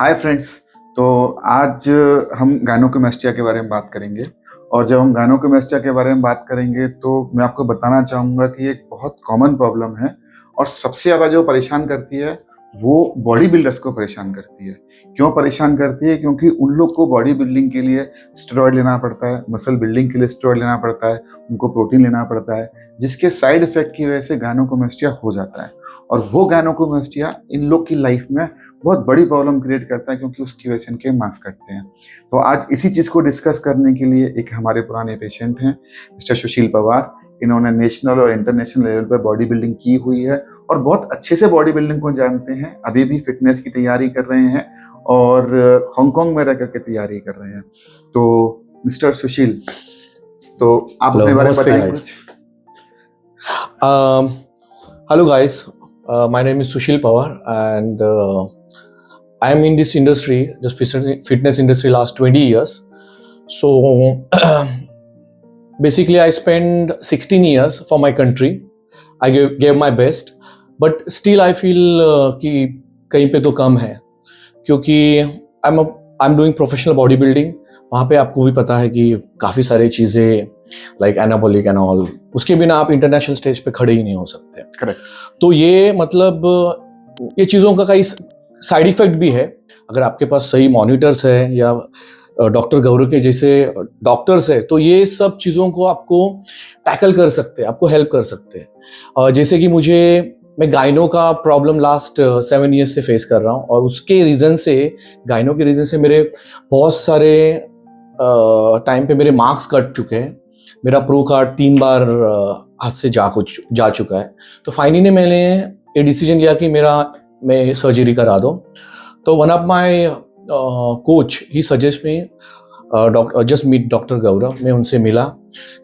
Hi friends. तो आज हम गायनोकोमेस्टिया के बारे में बात करेंगे। और जब हम गायनोकोमेस्टिया के बारे में बात करेंगे तो मैं आपको बताना चाहूँगा कि एक बहुत कॉमन प्रॉब्लम है और सबसे ज़्यादा जो परेशान करती है वो बॉडी बिल्डर्स को परेशान करती है। क्यों परेशान करती है? क्योंकि उन लोग को बॉडी बिल्डिंग के लिए स्टेरॉयड लेना पड़ता है, मसल बिल्डिंग के लिए स्टेरॉयड लेना पड़ता है, उनको प्रोटीन लेना पड़ता है, जिसके साइड इफेक्ट की वजह से गायनोकोमेस्टिया हो जाता है। और वो गायनोकोमेस्टिया इन लोग की लाइफ में बहुत बड़ी प्रॉब्लम क्रिएट करता है क्योंकि उसकी वजह से इनके मार्क्स कटते हैं। तो आज इसी चीज़ को डिस्कस करने के लिए एक हमारे पुराने पेशेंट हैं, मिस्टर सुशील पवार। इन्होंने नेशनल और इंटरनेशनल लेवल पर बॉडी बिल्डिंग की हुई है और बहुत अच्छे से बॉडी बिल्डिंग को जानते हैं। अभी भी फिटनेस की तैयारी कर रहे हैं और हांगकांग में रह करके तैयारी कर रहे हैं। तो मिस्टर सुशील, तो आप अपने बारे में बताएं कुछ। Hello guys, my name is Sushil Pawar and I am in this industry, just fitness industry last 20 years. So basically I spent 16 years for my country. I gave my best, but still I feel कि कहीं पे तो कम है क्योंकि I'm doing professional bodybuilding. वहाँ पे आपको भी पता है कि काफ़ी सारी चीज़ें लाइक एनाबॉलिक एंड ऑल, उसके बिना आप इंटरनेशनल स्टेज पे खड़े ही नहीं हो सकते। करेक्ट। तो ये मतलब ये चीज़ों का कई साइड इफेक्ट भी है। अगर आपके पास सही मॉनिटर्स है या डॉक्टर गौरव के जैसे डॉक्टर्स है तो ये सब चीज़ों को आपको टैकल कर सकते हैं, आपको हेल्प कर सकते हैं। जैसे कि मैं गाइनो का प्रॉब्लम लास्ट 7 ईयर्स से फेस कर रहा हूँ और उसके रीज़न से, गाइनो के रीज़न से मेरे बहुत सारे टाइम पे मेरे मार्क्स कट चुके हैं। मेरा प्रो कार्ड 3 बार हाथ से जा चुका है। तो फाइनली मैंने ये डिसीजन लिया कि मैं सर्जरी करा दूँ। तो one of my coach he suggest me just meet doctor Gaurav. मैं उनसे मिला।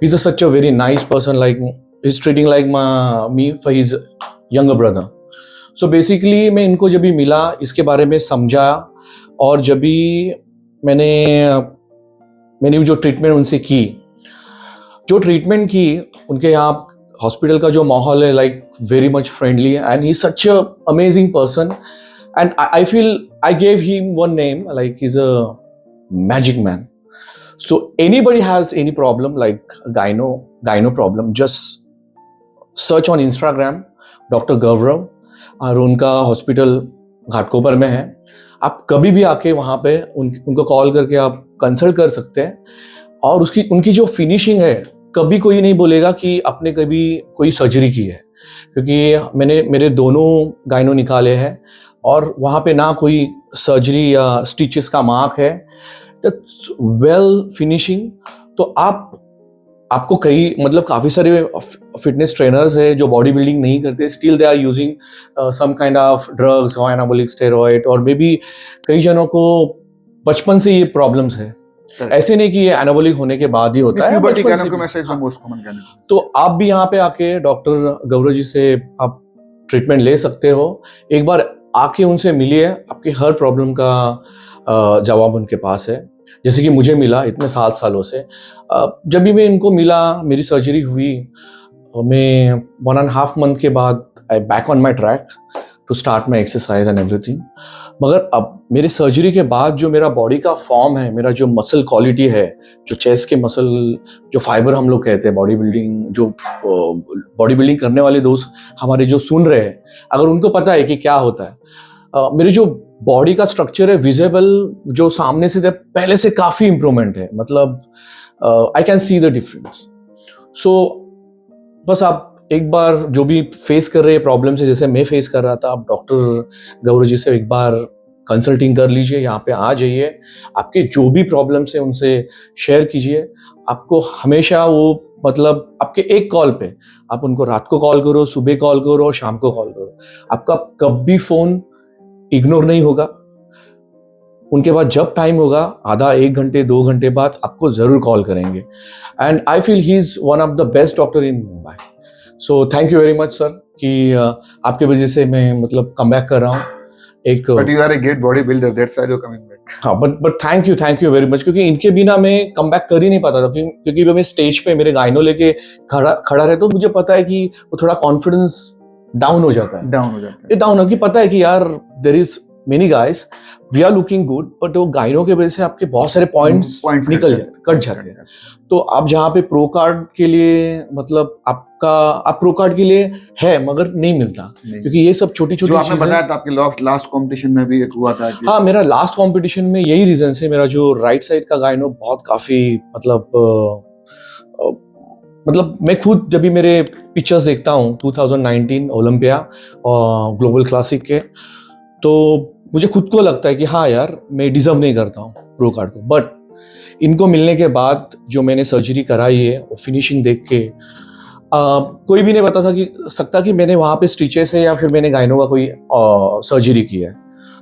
He is such a very nice person, like he is treating like me for his younger brother. So basically मैं इनको जब भी मिला, इसके बारे में समझा और जब भी मैंने जो ट्रीटमेंट उनसे की, उनके यहाँ हॉस्पिटल का जो माहौल है like very much friendly and he such a amazing person and I feel I gave him one name like he is a magic man. So anybody has any problem like gyno problem, just search on Instagram doctor Gaurav और उनका hospital Ghatkopar में है. आप कभी भी आके वहाँ पे उनको कॉल करके आप कंसल्ट कर सकते हैं. और उनकी जो फिनिशिंग है, कभी कोई नहीं बोलेगा कि आपने कभी कोई सर्जरी की है, क्योंकि मेरे दोनों गाइनो निकाले हैं और वहाँ पे ना कोई सर्जरी या स्टिचेस का मार्क है. That's well finishing. तो आपको काफ़ी सारे फिटनेस ट्रेनर्स है जो बॉडी बिल्डिंग नहीं करते, still they are using some kind of drugs और एनाबॉलिक स्टेरॉइड, और मे बी कई जनों को बचपन से ये प्रॉब्लम्स है. ऐसे नहीं कि ये एनाबॉलिक होने के बाद ही होता है. तो आप भी यहाँ पे आके डॉक्टर गौरव जी से आप ट्रीटमेंट ले सकते हो. एक बार आके उनसे मिलिए, आपके हर प्रॉब्लम का जवाब उनके पास है. जैसे कि मुझे मिला इतने 7 सालों से. जब भी मैं इनको मिला, मेरी सर्जरी हुई, मैं 1.5 मंथ के बाद I back on my track to start my exercise and everything. मगर अब मेरी सर्जरी के बाद जो मेरा बॉडी का फॉर्म है, मेरा जो मसल क्वालिटी है, जो चेस्ट के मसल, जो फाइबर हम लोग कहते हैं, बॉडी बिल्डिंग करने वाले दोस्त हमारे जो सुन रहे हैं, अगर उनको पता है कि क्या होता है, मेरे जो बॉडी का स्ट्रक्चर है विजिबल, जो सामने से पहले से काफ़ी इम्प्रूवमेंट है. मतलब I can see the difference. So बस आप एक बार जो भी फेस कर रहे हैं प्रॉब्लम से, जैसे मैं फेस कर रहा था, आप डॉक्टर गौरव जी से एक बार कंसल्टिंग कर लीजिए. यहाँ पे आ जाइए, आपके जो भी प्रॉब्लम्स हैं उनसे शेयर कीजिए. आपको हमेशा आपके एक कॉल पे, आप उनको रात को कॉल करो, सुबह कॉल करो, शाम को कॉल करो, आपका कभी फ़ोन इग्नोर नहीं होगा. उनके बाद जब टाइम होगा, आधा 1 घंटे 2 घंटे बाद आपको ज़रूर कॉल करेंगे. And I feel he is one of the best doctor in Mumbai. So thank you very much sir कि आपके वजह से मैं कम बैक कर रहा हूँ. But you are a great bodybuilder, that's why you're coming back. हाँ, but thank you very much, क्योंकि इनके बिना मैं कम बैक कर ही नहीं पाता था. क्योंकि मैं स्टेज पे मेरे गाइनो लेके खड़ा रहता हूँ, मुझे पता है कि वो थोड़ा कॉन्फिडेंस डाउन हो जाता है. डाउन हो, कि पता है कि यार there is many guys we are looking good, but वो गाइनो के वजह से आपके बहुत सारे पॉइंट्स निकल जाते, कट जाते हैं। तो आप जहाँ पे प्रो कार्ड के लिए मतलब आप प्रो कार्ड के लिए है मगर नहीं मिलता, क्योंकि ये सब छोटी छोटी चीजें बताया था आपके लास्ट कंपटीशन में भी एक हुआ था कि हाँ, मेरा लास्ट कंपटीशन में यही रीजन से मेरा जो राइट साइड का गाइनो बहुत काफी मतलब मैं खुद जब भी मेरे पिक्चर्स देखता हूँ 2019 ओलंपिया और ग्लोबल क्लासिक के, तो मुझे खुद को लगता है कि हाँ यार मैं डिजर्व नहीं करता हूँ प्रो कार्ड को। बट इनको मिलने के बाद जो मैंने सर्जरी कराई है वो फिनिशिंग देख के कोई भी नहीं बता सकता कि मैंने वहाँ पे स्टिचेस है या फिर मैंने गाइनो का कोई सर्जरी किया है।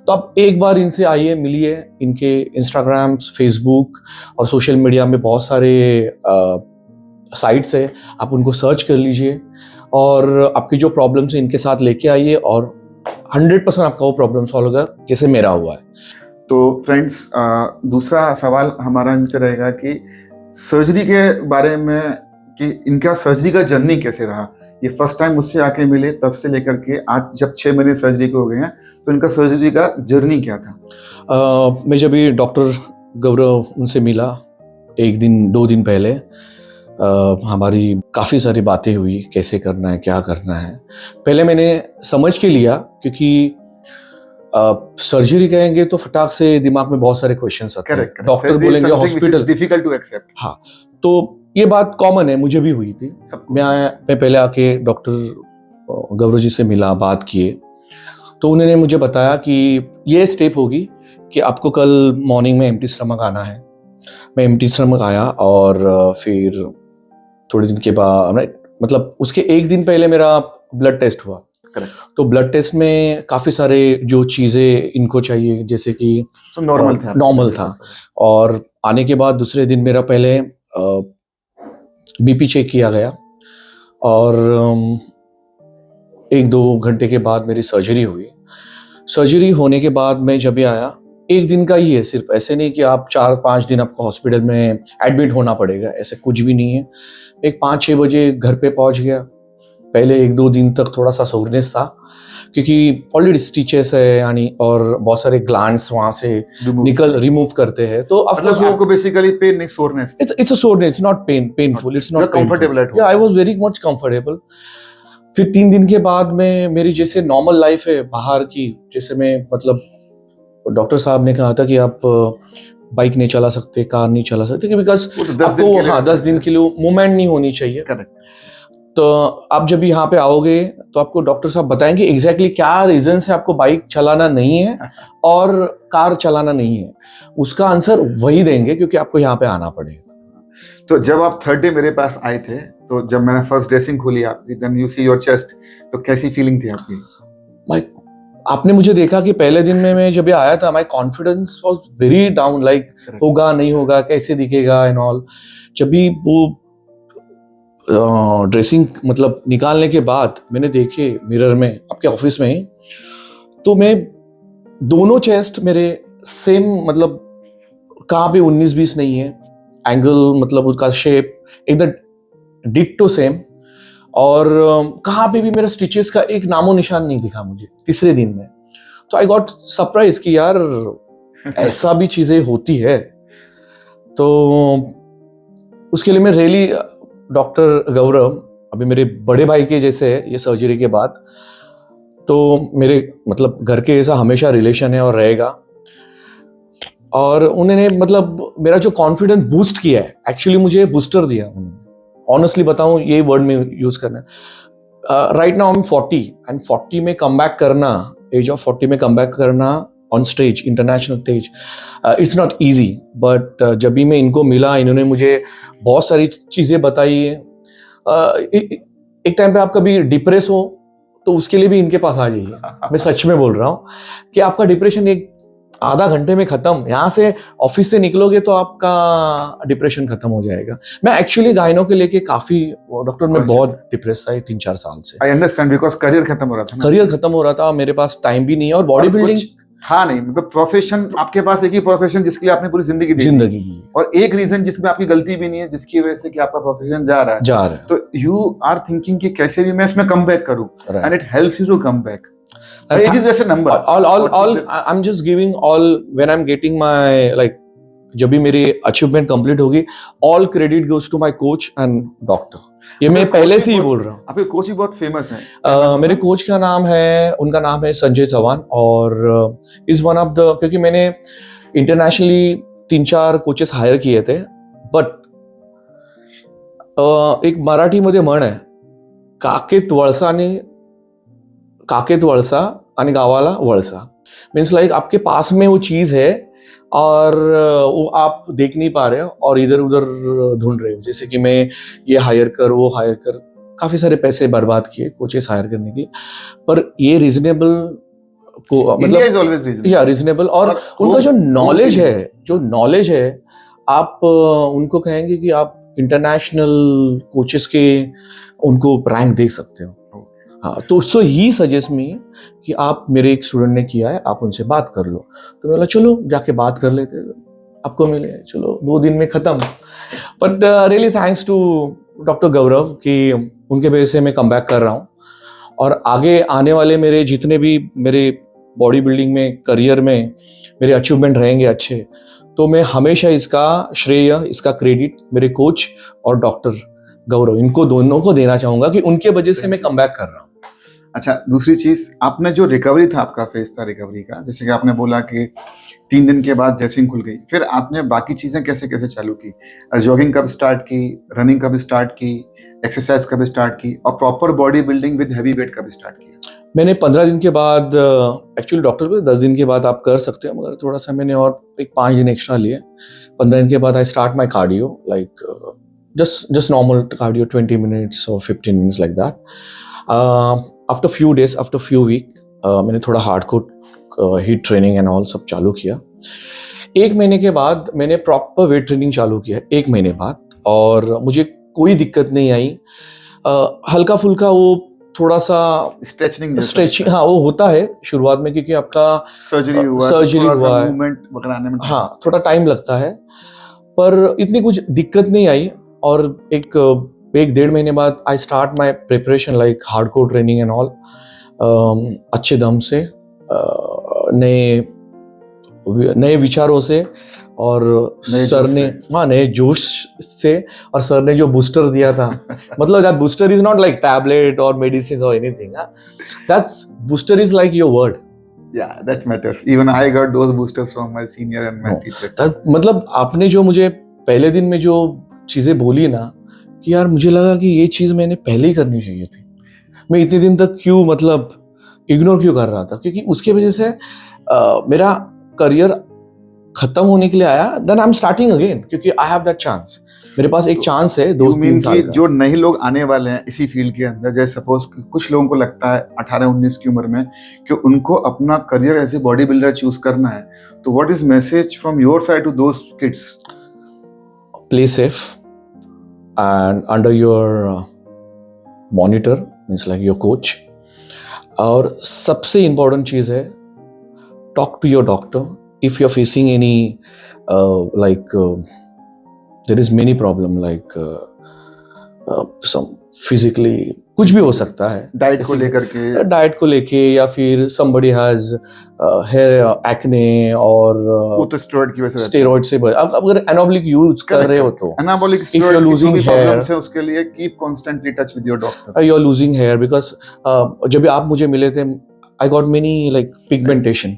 तो आप एक बार इनसे आइए, मिलिए। इनके इंस्टाग्राम, फेसबुक और सोशल मीडिया में बहुत सारे साइट्स है, आप उनको सर्च कर लीजिए और आपकी जो प्रॉब्लम्स है इनके साथ लेके आइए और 100% आपका वो प्रॉब्लम सॉल्व होगा जैसे मेरा हुआ है। तो फ्रेंड्स, दूसरा सवाल हमारा इनसे रहेगा कि सर्जरी के बारे में, कि इनका सर्जरी का जर्नी कैसे रहा। ये फर्स्ट टाइम मुझसे आके मिले तब से लेकर के आज जब 6 महीने सर्जरी के हो गए हैं, तो इनका सर्जरी का जर्नी क्या था? मैं जब भी डॉक्टर गौरव उनसे मिला 1 दिन 2 दिन पहले, हमारी काफ़ी सारी बातें हुई, कैसे करना है, क्या करना है। पहले मैंने समझ के लिया, क्योंकि सर्जरी कहेंगे तो फटाक से दिमाग में बहुत सारे क्वेश्चंस आते हैं। डॉक्टर बोलेंगे हॉस्पिटल, डिफिकल्ट टू एक्सेप्ट। हाँ, तो ये बात कॉमन है, मुझे भी हुई थी। मैं पहले आके डॉक्टर गौरव जी से मिला, बात किए, तो उन्होंने मुझे बताया कि ये स्टेप होगी कि आपको कल मॉर्निंग में एम्प्टी स्टमक आना है। मैं एम्प्टी स्टमक आया और फिर थोड़े दिन के बाद मतलब उसके 1 दिन पहले मेरा ब्लड टेस्ट हुआ। तो ब्लड टेस्ट में काफ़ी सारे जो चीज़ें इनको चाहिए, जैसे कि तो नॉर्मल था। और आने के बाद दूसरे दिन मेरा पहले बीपी चेक किया गया और 1-2 घंटे के बाद मेरी सर्जरी हुई। सर्जरी होने के बाद मैं जब भी आया, 1 दिन का ही है सिर्फ, ऐसे नहीं कि आप 4-5 दिन आपको हॉस्पिटल में एडमिट होना पड़ेगा, ऐसे कुछ भी नहीं है। एक 5-6 बजे घर पे पहुंच गया। पहले 1-2 दिन तक थोड़ा सा सोरनेस था, क्योंकि ऑलरेडी स्टिचेस है यानी, और बहुत सारे ग्लैंड्स वहां से रिमूव करते हैं। तो मतलब आपको बेसिकली पेन नहीं, soreness. It's a soreness, not painful, it's not comfortable at home. Yeah I was very much comfortable. फिर 3 दिन के बाद में मेरी जैसे नॉर्मल लाइफ है बाहर की, जैसे मैं मतलब डॉक्टर साहब ने कहा था कि आप बाइक नहीं चला सकते, कार नहीं चला सकते, बिकॉज आपको 10 दिन के लिए मूवमेंट नहीं होनी चाहिए। तो आप जब यहाँ पे आओगे तो आपको डॉक्टर साहब बताएंगे एग्जैक्टली क्या रीजन से आपको बाइक चलाना नहीं है और कार चलाना नहीं है। उसका आंसर वही देंगे, क्योंकि आपको यहाँ पे आना पड़ेगा। तो जब आप 3rd डे मेरे पास आए थे, तो जब मैंने फर्स्ट ड्रेसिंग खोली आपकी, then you see your chest, तो कैसी फीलिंग थी आपकी? आपने मुझे देखा कि पहले दिन में मैं जब आया था, my confidence was very down, like होगा नहीं होगा, कैसे दिखेगा एंड ऑल। जब भी वो ड्रेसिंग मतलब निकालने के बाद मैंने देखे मिरर में आपके ऑफिस में ही, तो मैं दोनों चेस्ट मेरे सेम, मतलब कहाँ पे 19-20 नहीं है, एंगल मतलब उसका शेप एकदम डिट्टो सेम, और कहाँ पे भी मेरा स्टिचेस का एक नामो निशान नहीं दिखा मुझे तीसरे दिन में। तो आई गॉट सरप्राइज कि यार ऐसा भी चीजें होती है। तो उसके लिए मैं रियली डॉक्टर गौरव, अभी मेरे बड़े भाई के जैसे है ये सर्जरी के बाद, तो मेरे मतलब घर के जैसा हमेशा रिलेशन है और रहेगा। और उन्होंने मतलब मेरा जो कॉन्फिडेंस बूस्ट किया है, एक्चुअली मुझे बूस्टर दिया उन्होंने। ऑनेस्टली बताऊं, ये वर्ड में यूज करना है। Right now I am 40 and 40 में कम बैक करना, एज ऑफ 40 में कम बैक करना on stage, international stage, it's not easy. But जब भी मैं इनको मिला, इन्होंने मुझे बहुत सारी चीज़ें बताई है। एक टाइम पे आप कभी डिप्रेस हो तो उसके लिए भी इनके पास आ जाइए। मैं सच में बोल रहा हूँ कि आपका डिप्रेशन एक आधा घंटे में खत्म। यहाँ से ऑफिस से निकलोगे तो आपका डिप्रेशन खत्म हो जाएगा। मैं एक्चुअली गाइनो के लेके काफी, डॉक्टर में बहुत डिप्रेस था 3-4 साल से। आई अंडरस्टैंड, बिकॉज करियर खत्म हो रहा था। करियर खत्म हो रहा था, मेरे पास टाइम भी नहीं है, और बॉडी बिल्डिंग था नहीं, मतलब प्रोफेशन आपके पास एक ही प्रोफेशन जिसके लिए आपने पूरी जिंदगी दी, और एक रीजन जिसमें आपकी गलती भी नहीं है, जिसकी वजह से कि आपका प्रोफेशन जा रहा है। तो यू आर थिंकिंग कि कैसे भी मैं इसमें कम बैक करूं, and it helps you to come back. age is just a number. all I'm just giving all when I'm getting my like जब भी मेरी अचीवमेंट कंप्लीट होगी, all credit goes to my coach and doctor. ये मैं पहले से ही बोल रहा हूँ. आपके कोच भी बहुत फेमस है. मेरे कोच का नाम है, उनका नाम है संजय चौहान, और इज वन ऑफ द, क्योंकि मैंने इंटरनेशनली 3-4 कोचेस हायर किए थे, बट एक मराठीमध्ये म्हण आहे, काकेत वळसा आणि गावाला वळसा. मीन्स लाइक आपके पास में वो चीज है और वो आप देख नहीं पा रहे हो और इधर उधर ढूंढ रहे हो. जैसे कि मैं ये हायर कर, वो हायर कर, काफी सारे पैसे बर्बाद किए कोचेस हायर करने के लिए, पर ये रीजनेबल को मतलब या रीजनेबल, और उनका जो नॉलेज है आप उनको कहेंगे कि आप इंटरनेशनल कोचेस के उनको रैंक देख सकते हो. हाँ, तो सो ही सजेस्ट मी कि आप, मेरे एक स्टूडेंट ने किया है, आप उनसे बात कर लो. तो मैं बोला चलो जाके बात कर लेते, आपको मिले, चलो 2 दिन में खत्म. But really thanks to doctor Gaurav कि उनके वजह से मैं कम बैक कर रहा हूँ, और आगे आने वाले मेरे जितने भी मेरे बॉडी बिल्डिंग में, करियर में मेरे अचीवमेंट रहेंगे अच्छे, तो मैं हमेशा इसका श्रेय, इसका क्रेडिट मेरे कोच और डॉक्टर गौरव, इनको दोनों को देना चाहूंगा कि उनके वजह से मैं कम बैक कर रहा हूँ. अच्छा, दूसरी चीज, आपने जो रिकवरी था, आपका फेज था रिकवरी का, जैसे कि आपने बोला कि 3 दिन के बाद ड्रेसिंग खुल गई, फिर आपने बाकी चीजें कैसे कैसे चालू की? जॉगिंग कब स्टार्ट की, रनिंग कब स्टार्ट की, एक्सरसाइज कब स्टार्ट की, और proper body building with heavy weight कब स्टार्ट किया? मैंने 15 दिन के बाद, एक्चुअली डॉक्टर पे 10 दिन के बाद आप कर सकते हो, मगर थोड़ा सा मैंने और एक 5 दिन एक्स्ट्रा लिए. 15 दिन के बाद I start my cardio, like just normal cardio, 20 minutes or 15 minutes like that. After few days, after few week, मैंने थोड़ा hardcore heat training and all सब चालू किया. 1 महीने के बाद मैंने प्रॉपर वेट ट्रेनिंग चालू किया, 1 महीने बाद, और मुझे कोई दिक्कत नहीं आई. हल्का फुल्का वो थोड़ा सा स्ट्रेचिंग हाँ वो होता है शुरुआत में, क्योंकि आपका सर्जरी हुआ है, मूवमेंट वगैरह आने में हाँ थोड़ा टाइम लगता है, पर इतनी कुछ दिक्कत नहीं आई. और एक 1-1.5 महीने बाद I start my preparation, like hardcore training and all, अच्छे दम से, नए विचारों से, और सर ने नए जोश से, और सर ने जो बूस्टर दिया था, मतलब that booster is not like tablet और मेडिसिन और anything, that's booster is like your word. Yeah, that matters. Even I got those boosters from my senior and my teachers. मतलब आपने जो मुझे पहले दिन में जो चीजें बोली ना, कि यार मुझे लगा कि ये चीज मैंने पहले ही करनी चाहिए थी, मैं इतने दिन तक क्यों मतलब इग्नोर क्यों कर रहा था, क्योंकि उसके वजह से मेरा करियर खत्म होने के लिए आया. Then I am starting again, क्योंकि आई हैव दैट चांस, मेरे पास एक चांस है 2-3 साल का. जो नए लोग आने वाले हैं इसी फील्ड के अंदर, जैसे सपोज कुछ लोगों को लगता है 18-19 की उम्र में कि उनको अपना career as a body builder choose करना है, तो what is message from your side to those kids? Play safe and under your monitor, means like your coach. और सबसे इम्पोर्टेंट चीज़ है, talk to your doctor if you're facing any there is many problem like some physically, कुछ भी हो सकता है, diet को लेके या फिर somebody has hair acne और वो तो स्टेरॉइड की वजह से, स्टेरॉइड से अगर एनाबॉलिक यूज कर रहे हो तो anabolic if you're losing hair, है उसके लिए keep constantly touch with your doctor. you're losing hair because जब आप मुझे मिले थे, I got many like pigmentation.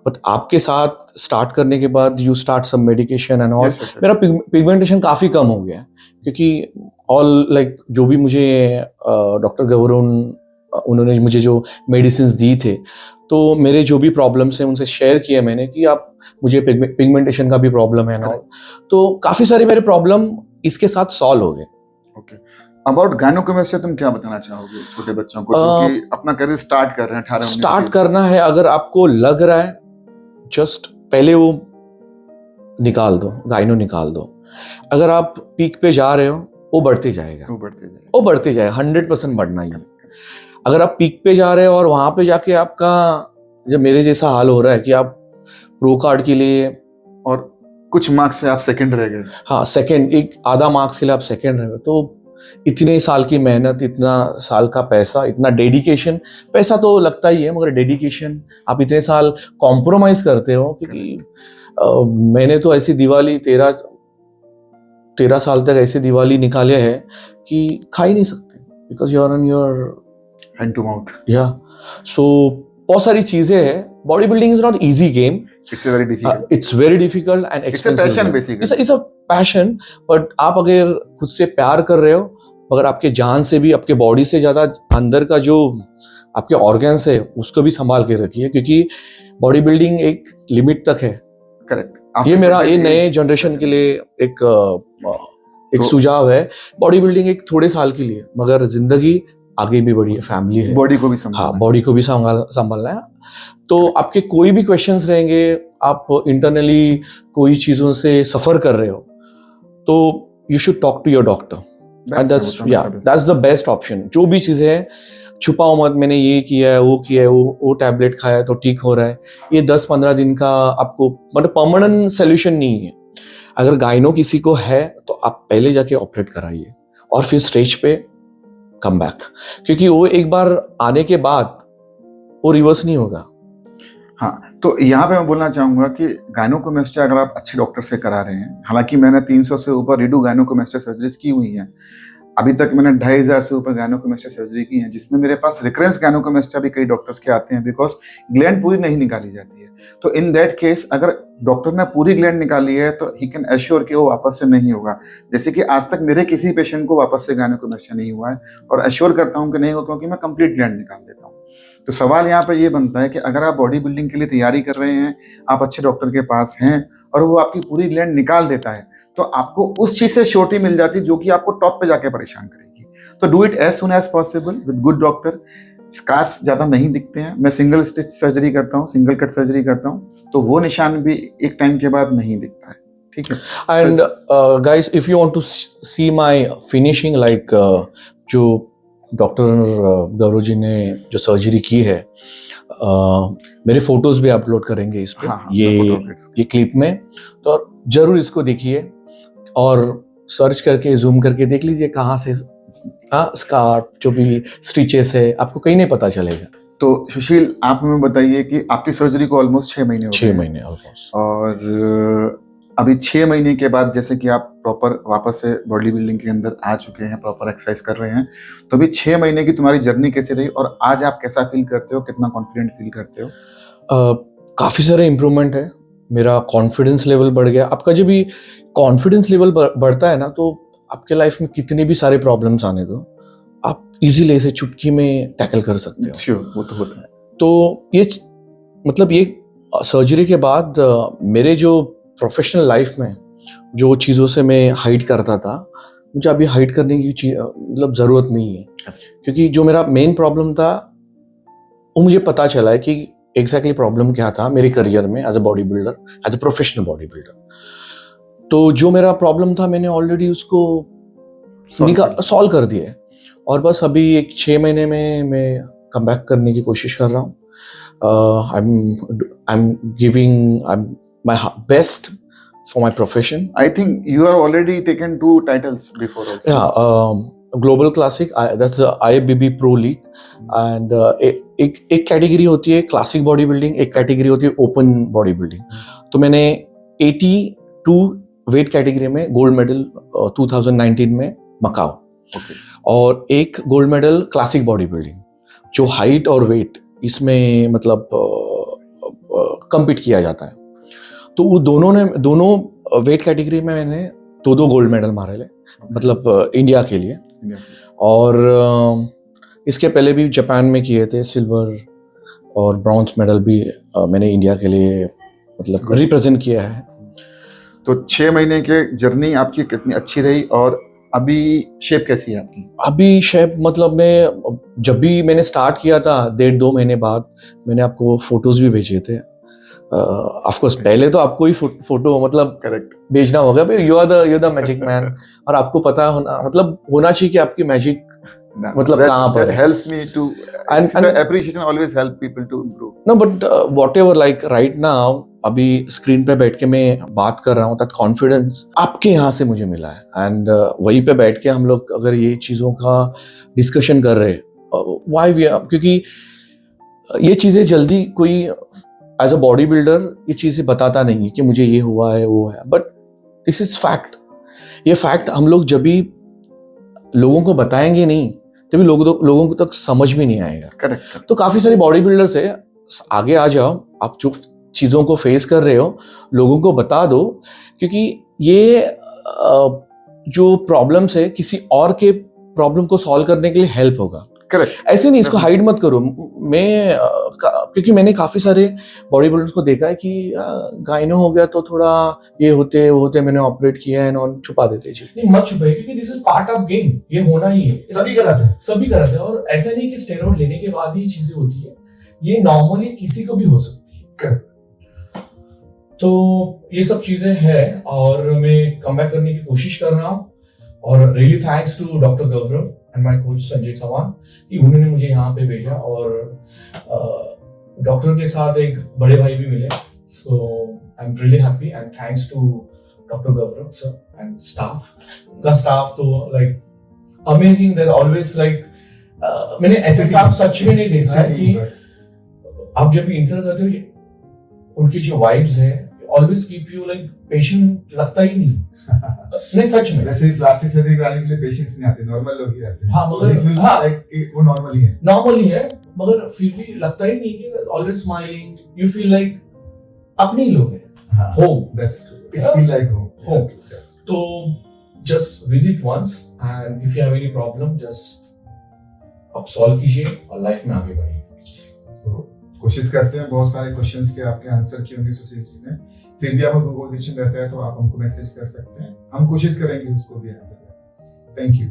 But आपके साथ स्टार्ट करने के बाद you start some medication and all. मेरा pigmentation काफी कम हो गया, क्योंकि ऑल लाइक जो भी मुझे डॉक्टर गौरव उन्होंने मुझे जो मेडिसिन दी थे, तो मेरे जो भी प्रॉब्लम्स हैं उनसे शेयर किए मैंने कि आप मुझे पिगमेंटेशन का भी प्रॉब्लम है ना, तो काफी सारे मेरे प्रॉब्लम इसके साथ सॉल्व हो गए. ओके, अबाउट गायनोकोमेस्टिया तुम क्या बताना चाहोगे छोटे बच्चों को क्योंकि अपना करियर स्टार्ट कर रहे हैं, 18-19 स्टार्ट करना है? अगर आपको लग रहा है, जस्ट पहले वो निकाल दो, गायनो निकाल दो. अगर आप पीक पे जा रहे हो, वो बढ़ते जाएगा, वो बढ़ते जाएगा, 100% बढ़ना ही है. अगर आप पीक पे जा रहे हो और वहां पे जाके आपका जब मेरे जैसा हाल हो रहा है कि आप प्रो कार्ड के लिए और कुछ मार्क्स से आप सेकंड रह गए, हाँ सेकंड, एक आधा मार्क्स के लिए आप सेकंड रह गए, तो इतने साल की मेहनत, इतना साल का पैसा, इतना डेडिकेशन, पैसा तो लगता ही है मगर डेडिकेशन, आप इतने साल कॉम्प्रोमाइज करते हो, क्योंकि मैंने तो ऐसी दिवाली 13 साल तक ऐसी दिवाली निकाले है कि खा ही नहीं सकते, because you are on your hand to mouth. Yeah so बहुत सारी चीजें हैं। Body building is not easy game, it's very difficult and expensive. It's a passion, but आप अगर खुद से प्यार कर रहे हो, मगर आपके जान से भी, आपके बॉडी से ज्यादा अंदर का जो आपके ऑर्गन्स है उसको भी संभाल के रखिए, क्योंकि बॉडी बिल्डिंग एक लिमिट तक है। करेक्ट। ये मेरा ये नए जनरेशन के लिए एक सुझाव है। बॉडी बिल्डिंग एक थोड़े साल के लिए, मगर जिंदगी आगे भी बढ़ी है, फैमिली है, बॉडी को भी संभालना, हाँ बॉडी को भी संभालना है। तो आपके कोई भी क्वेश्चंस रहेंगे, आप इंटरनली कोई चीजों से सफर कर रहे हो, तो you should talk to your doctor, and that's the best option. जो भी चीजें हैं छुपाओ मत, मैंने ये किया है, वो टैबलेट खाया है तो ठीक हो रहा है, ये 10-15 दिन का आपको मतलब परमानेंट सोल्यूशन नहीं है। अगर गायनो किसी को है तो आप पहले जाके ऑपरेट कराइए और फिर स्टेज पे कम बैक, क्योंकि वो एक बार आने के बाद वो रिवर्स नहीं होगा। हाँ, तो यहाँ पे मैं बोलना चाहूंगा कि गायनोकोमेस्टिया अगर आप अच्छे डॉक्टर से करा रहे हैं, हालांकि मैंने 300 से ऊपर रीडू गायनोकोमेस्टिया सर्जरीज की हुई हैं, अभी तक मैंने 2500 से ऊपर गायनोकोमेस्टिया सर्जरी की है, जिसमें मेरे पास रिकरेंस गायनोकोमेस्टिया भी कई डॉक्टर्स के आते हैं, बिकॉज ग्लैंड पूरी नहीं निकाली जाती है। तो इन दैट केस अगर डॉक्टर ने पूरी ग्लैंड निकाली है तो ही कैन एश्योर कि वो वापस से नहीं होगा। जैसे कि आज तक मेरे किसी पेशेंट को वापस से गायनोकोमेस्टिया नहीं हुआ है, और एश्योर करता हूँ कि नहीं हो, क्योंकि मैं कंप्लीट ग्लैंड निकाल देता हूँ। तो सवाल यहाँ पर ये बनता है कि अगर आप बॉडी बिल्डिंग के लिए तैयारी कर रहे हैं, आप अच्छे डॉक्टर के पास हैं और वो आपकी पूरी ग्लैंड निकाल देता है, तो आपको उस चीज से श्योरिटी मिल जाती है जो कि आपको टॉप पे जाके परेशान करेगी। तो do it as soon as possible with good doctor. Scars ज्यादा नहीं दिखते हैं, मैं सिंगल स्टिच सर्जरी करता हूँ, सिंगल कट सर्जरी करता हूँ, तो वो निशान भी एक टाइम के बाद नहीं दिखता है। ठीक है। And guys, if you want to see my finishing, like जो डॉक्टर गौरव जी ने जो सर्जरी की है, मेरे फोटोज भी अपलोड करेंगे इस पे। हाँ, ये क्लिप में, तो जरूर इसको देखिए और सर्च करके जूम करके देख लीजिए कहाँ से स्कार्फ, जो भी स्टिचेस है, आपको कहीं नहीं पता चलेगा। तो सुशील, आप हमें बताइए कि आपकी सर्जरी को ऑलमोस्ट 6 महीने हो गए। 6 महीने ऑलमोस्ट। और अभी 6 महीने के बाद जैसे कि आप प्रॉपर वापस से बॉडी बिल्डिंग के अंदर आ चुके हैं, प्रॉपर एक्सरसाइज कर रहे हैं, तो अभी 6 महीने की तुम्हारी जर्नी कैसी रही और आज आप कैसा फील करते हो, कितना कॉन्फिडेंट फील करते हो? काफ़ी सारे इम्प्रूवमेंट है, मेरा कॉन्फिडेंस लेवल बढ़ गया। आपका जब भी कॉन्फिडेंस लेवल बढ़ता है ना, तो आपके लाइफ में कितने भी सारे प्रॉब्लम्स आने दो, आप इजीली इसे चुटकी में टैकल कर सकते हो। Sure, वो तो होता है। तो ये मतलब ये सर्जरी के बाद मेरे जो प्रोफेशनल लाइफ में जो चीज़ों से मैं हाइड करता था, मुझे अभी हाइड करने की मतलब ज़रूरत नहीं है, क्योंकि जो मेरा मेन प्रॉब्लम था वो मुझे पता चला है कि एग्जैक्टली प्रॉब्लम क्या था मेरे करियर में as a body builder, as a professional body builder. तो जो मेरा प्रॉब्लम था मैंने ऑलरेडी उसको सॉल्व कर दिया है, और बस अभी एक 6 महीने में मैं कम बैक करने की कोशिश कर रहा हूँ। I'm giving my best for my profession. I think you are already taken 2 titles before also. Yeah, Global Classic, that's the IFBB Pro League, and एक कैटेगरी होती है क्लासिक बॉडी बिल्डिंग, एक कैटेगरी होती है ओपन बॉडी बिल्डिंग। तो मैंने 82 weight category में gold medal 2019 में मकाओ, और एक gold medal classic body building, जो हाइट और वेट इसमें मतलब compete किया जाता है। तो वो दोनों वेट कैटेगरी में मैंने 2 गोल्ड मेडल मारे ले, मतलब इंडिया के लिए। और इसके पहले भी जापान में किए थे, सिल्वर और ब्रॉन्ज मेडल भी मैंने इंडिया के लिए मतलब रिप्रेजेंट किया है। तो 6 महीने के जर्नी आपकी कितनी अच्छी रही, और अभी शेप कैसी है आपकी? अभी शेप मतलब मैं जब भी मैंने स्टार्ट किया था 1.5-2 महीने बाद मैंने आपको फोटोज भी भेजे थे। ऑफ कोर्स पहले तो आपको ही फोटो मतलब करेक्ट भेजना होगा, भाई you are the magic man, और आपको पता होना मतलब होना चाहिए कि आपकी मैजिक मतलब कहाँ पर that है? helps me to And the appreciation always help people to improve. no, but whatever, like right now, अभी स्क्रीन पे बैठ के मैं बात कर रहा हूँ, that confidence आपके यहाँ से मुझे मिला है, एंड वहीं पे बैठ के हम लोग अगर ये चीज़ों का डिस्कशन कर रहे हैं, why we are, क्योंकि ये चीज़ें जल्दी कोई एज अ बॉडी बिल्डर ये चीज़ें बताता नहीं है कि मुझे ये हुआ है वो है, बट दिस इज फैक्ट। ये फैक्ट हम लोग जब भी लोगों को बताएंगे नहीं तभी लोगों को तक समझ भी नहीं आएगा। करेक्ट। तो काफी सारे बॉडी बिल्डर्स है, आगे आ जाओ, आप जो चीजों को फेस कर रहे हो लोगों को बता दो, क्योंकि ये जो प्रॉब्लम्स है किसी और के प्रॉब्लम को सॉल्व करने के लिए हेल्प होगा। करेक्ट। ऐसे नहीं, इसको हाइड मत करो। मैं क्योंकि मैंने काफी सारे बॉडी बिल्डर्स को देखा है कि गाइनो हो गया तो थोड़ा ये होते वो होते, मैंने ऑपरेट किया है और छुपा देते जी। नहीं, मत छुपाइए, क्योंकि this is part of game, ये होना ही है, सभी कराते हैं। और ऐसा नहीं कि स्टेरॉइड लेने के बाद ही चीजें होती है, ये नॉर्मली किसी को भी हो सकती है। तो ये सब चीजें हैं और मैं कम बैक करने की कोशिश कर रहा हूँ, और really thanks to doctor Gaurav and my coach Sanjay Chauhan कि उन्होंने मुझे यहाँ पे भेजा, और डॉक्टर के साथ एक बड़े भाई भी मिले, so I am really happy and thanks to doctor Gaurav sir and staff. उनका स्टाफ तो like amazing, they're always like मैंने ऐसे स्टाफ सच में नहीं देखा है कि आप जब भी इंटर करते हो उनकी जो वाइब्स है always keep you like patient, लगता ही नहीं नहीं सच में। वैसे प्लास्टिक सर्जरी कराने के लिए पेशेंट्स नहीं आते, नॉर्मल लोग ही रहते हैं। हाँ, मगर हाँ, लाइक वो नॉर्मल ही है, मगर फिर भी लगता ही नहीं कि always smiling, you feel like अपने ही लोग हैं, home. That's true, it's feel like home. तो just visit once and if you have any problem just आप सॉल्व कीजिए और लाइफ में आगे बढ़िए। कोशिश करते हैं, बहुत सारे क्वेश्चंस के आपके आंसर किए होंगे सुशील जी ने, फिर भी आपको कोई क्वेश्चन रहता है तो आप हमको मैसेज कर सकते हैं, हम कोशिश करेंगे उसको भी आंसर करने। Thank you.